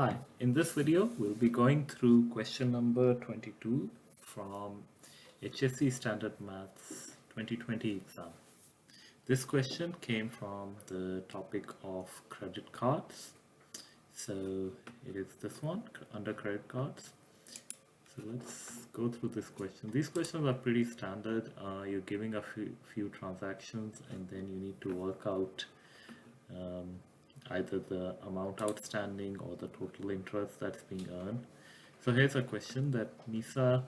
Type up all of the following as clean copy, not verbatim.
Hi, in this video we'll be going through question number 22 from HSC Standard Maths 2020 exam. This question came from the topic of credit cards. So it is this one under credit cards. So let's go through this question. These questions are pretty standard. You're giving a few transactions and then you need to work out either the amount outstanding or the total interest that's being earned. So here's a question that Nisa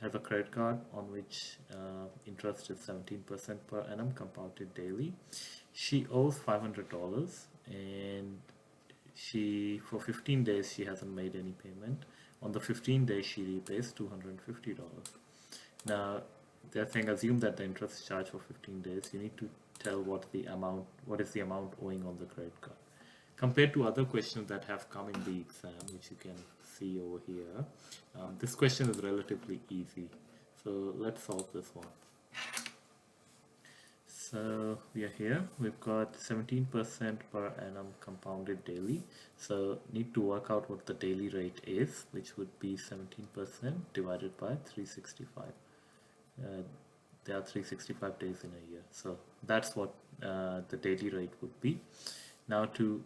has a credit card on which interest is 17% per annum compounded daily. She owes $500 and for 15 days she hasn't made any payment. On the 15 days she repays $250. Now they're saying assume that the interest is charged for 15 days. You need to tell what is the amount owing on the credit card. Compared to other questions that have come in the exam, which you can see over here, this question is relatively easy. So let's solve this one. So we are here, we've got 17% per annum compounded daily. So need to work out what the daily rate is, which would be 17% divided by 365. There are 365 days in a year. So that's what the daily rate would be. Now to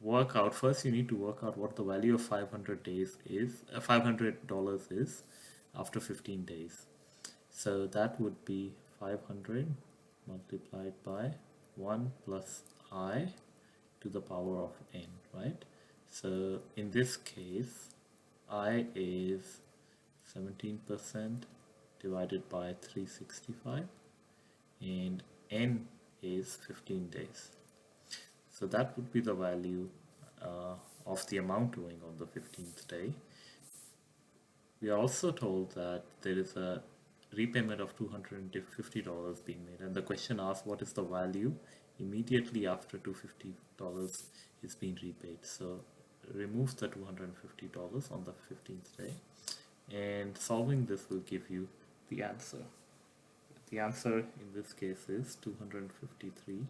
work out, first you need to work out what the value of $500 is after 15 days. So that would be 500 multiplied by 1 plus I to the power of n, right? So in this case, I is 17% divided by 365 and n is 15 days. So that would be the value of the amount owing on the 15th day. We are also told that there is a repayment of $250 being made, and the question asks what is the value immediately after $250 is being repaid. So remove the $250 on the 15th day, and solving this will give you the answer. The answer in this case is $253.5.